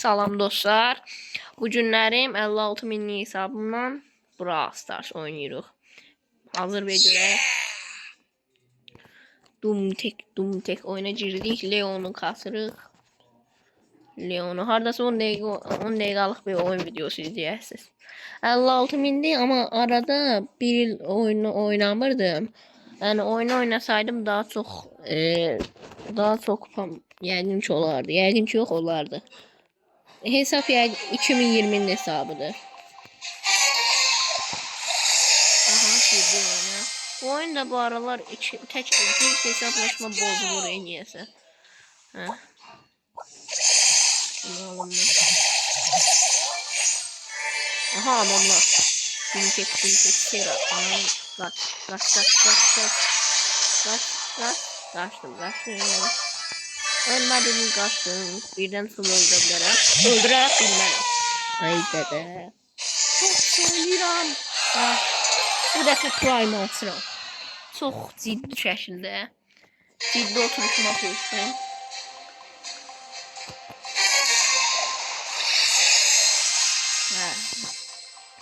Salam dostlar. Bu günlərim 56 minlik hesabımdan Brawl Stars oynayırıq. Hazır və görək. Doom tek oyuna girdik. Leon'u kasırıq. Leon'u hardasa 10 dəqiqəlik bir oyun videosu izləyəsiniz. 56 mindir ama arada bir il oyunu oynamırdım. Yani oyunu oynasaydım daha çok yəqin ki olardı. Yəqin ki yox olardı. Hesap 2020'nin hesabıdır. Aha, girdi oyuna. Bu oyunda bu aralar tek hesaplaşma bozulur en iyisi. Aha, adamlar. Bintek sera. Kaçtım. Ölmedim, kaçtım. Birden sulu öldürer bilmem. Ay dede. Çok seviyorum. Bu defa prime atıram. Çok ciddi şekilde. Ciddi oturuşuma koştum.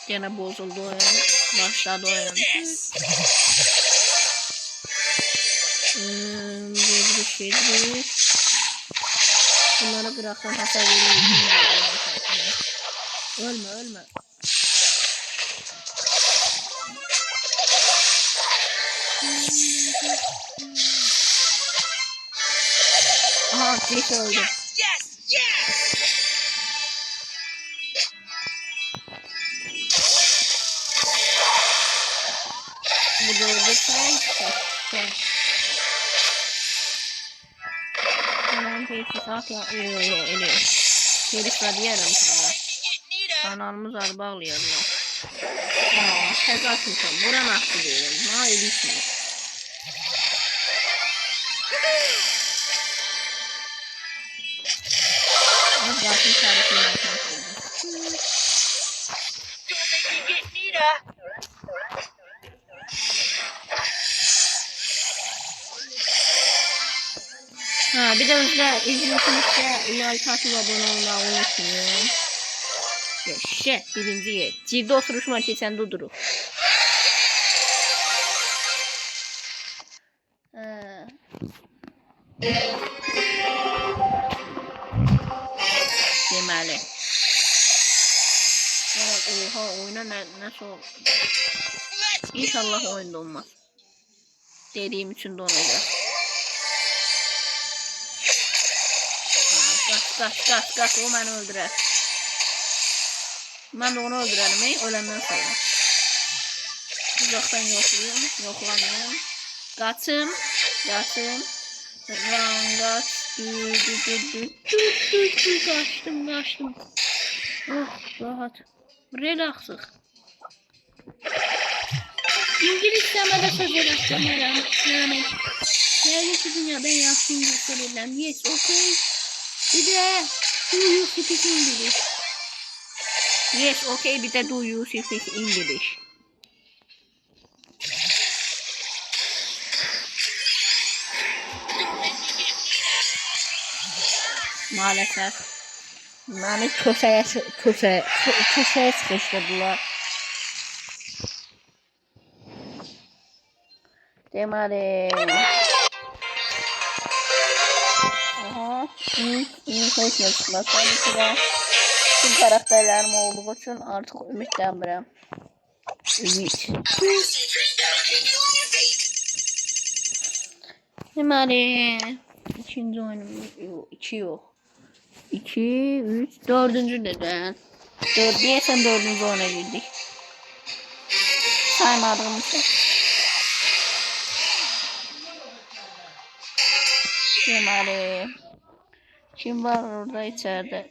Gene bozuldu oyun. Başladı oyun. Bir şey değil. Bunları bırakın, hasar veriyorum. Ölme. Aha, bir öldü. Bu da öldü. Hemen tesis at ya. Eliyor. Teris var diyelim sana. Kanalımız var, bağlayalım. Tez açmışım. Buran aklı değilim. Ha, elişim. Zaten tarifini açmışım. Bir de izlediğinizde like atıp abone olmayı unutmayın. Birinci yer. Ciddi oturuşma keçen durur. Deməli. Oha, oyuna nasıl oldu? İnşallah oyunda olmaz. Dediğim için de olacak. Kaç, o beni öldürer. Ben de onu öldürelim, ölenden sonra. Uzaktan yoklamıyorum. Kaçım. Kaçtım. Oh, rahat. Relaxıq. İngilizcəmə də söz eləşdirmərəm. Yəni, yəqin ki, dünyadan yaxşı İngilizcə verirəm. Yes, okay. Bir de do you speak English? Yes, okay. Bir de do you speak English? Maalesef. Yani köşeye sıkıştırdılar. Deməli. Hoşuna çıkmaz. Tabii ki de tüm karakterlerim olduğu için artık ümitlenmirəm. Deməli, ikinci oyunum 2 yok. 2, 3, 4. neden? 4 diyesen 4. oyuna girdik. Saymadığım için. Deməli. Kim var orada içeride?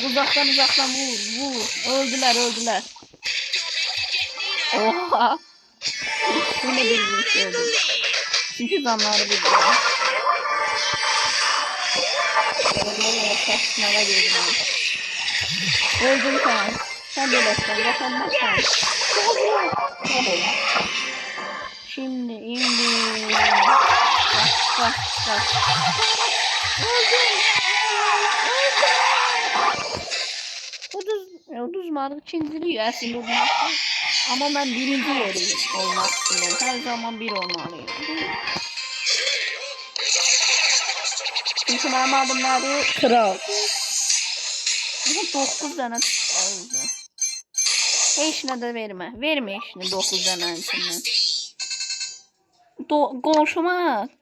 Uzaktan vur. Öldüler. Oha. Yine bir şey oldu. Çünkü zamları bildiler. Sınava girdim abi. Öldüm sen. Sen de baksan. Vatandaşsan. Şimdi indi. Bak bak. Uduzmadık ikinciliği aslında uduzmaktı. Ama ben birinci yeri olmak istiyorum. Her zaman bir olmalıyım. Çünkü benim adım nedir? Kral. 9 tane çıkardı. Eşine de verme. Verme eşine 9 tane içinden.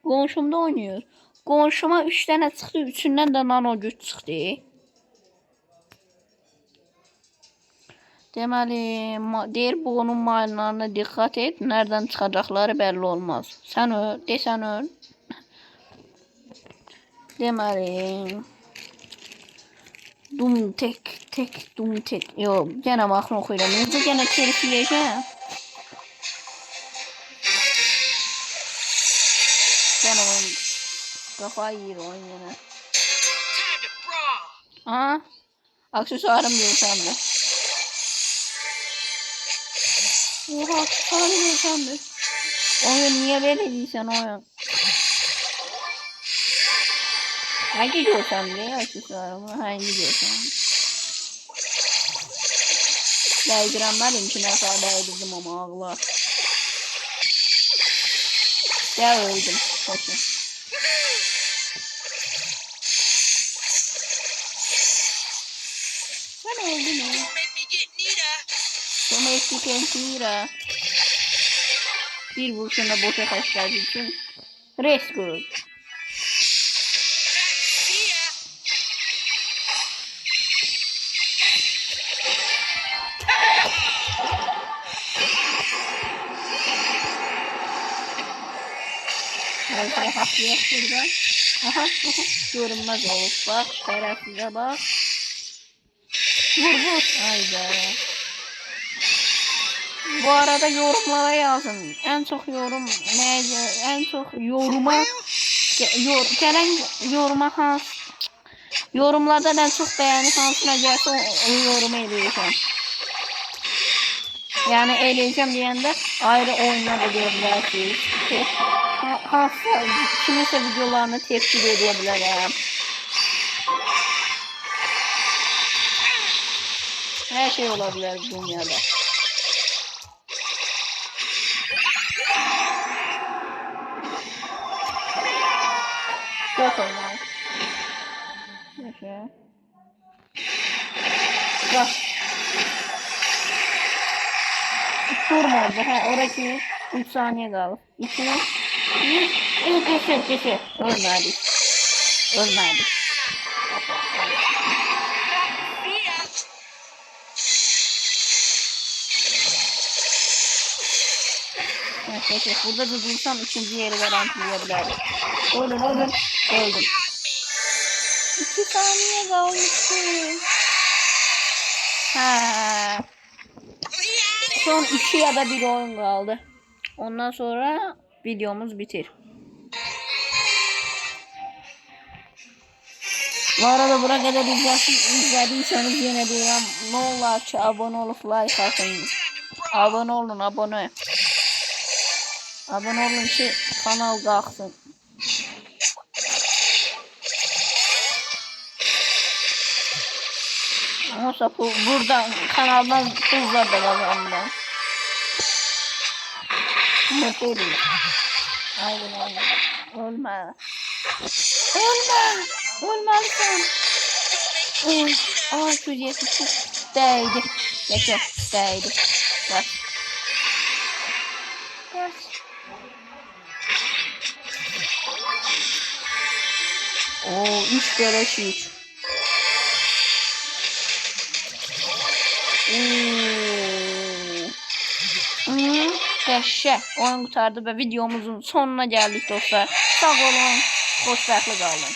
Qonşumda oynuyor. Qonşuma 3 tane çıxdı, 3-ündən də nano güc çıxdı. Deməli, deyir bu onun mayınlarına diqqət et, nereden çıxacaqları belli olmaz. Sən öl, desən öl. Deməli, dum tek. Yox, yenə mahnı oxuyuram. Necə yenə kerifləyəcəm? Yenə oyun kafayı yiyir oyun yenə. Aha, aksesuarım görsəm də. Oha, aksesuarı görsəm də. Oyun niye belə deyirsən oyun? Hangi görsəm də aksesuarımı, hangi görsəm? Dəydirəm mən imkine sağ dəydirdim ama ağlar. Ya öldüm. Peki. Sen öldün mü? Domestik Nira. Bir vuruşunda boşa kaçtığı için rescue. Ay haklıya şurada. Aha. Görünmez olup bak. Şerefsize bak. Vur. Hayda. Bu arada yorumlara yazın. En çok yorum neydi? En çok yoruma gelen yoruma yorumlardan en çok beğeni hansına gelse o yorumu eləyəcəm. Yani eləyəcəm deyəndə ayrı oyunlar da görülərsiniz. Kiminsə videolarını tepki edə bilərəm. Her şey olabilir bu dünyada. Yok olmaz. Yaşa. Bak. Durmadı. Orası 3 saniye kaldı. 2 geçir. Ölmedik. Evet, burada da dursam 3. yeri garantileyebilirim. Öldüm. 2 saniye kalmıştı. Son 2 ya da 1 oyun kaldı. Ondan sonra videomuz bitir. Bu arada buraya kadar izlediyseniz yine diyorum ne olur ki abone olup like atın. Abone olun. Abone olun ki kanal kalksın. Olsa buradan kanaldan pullar da kazandım. Mutluyum. Aynen. Ölme. Ölmelisin. Ay çocuğu çok değdi. Yaşa değdi. Bak. Oo 3 beleş 3. Dəhşət. Oyun qurtardı və videomuzun sonuna gəldik dostlar. Sağ olun. Xoşbəxtlik qalın.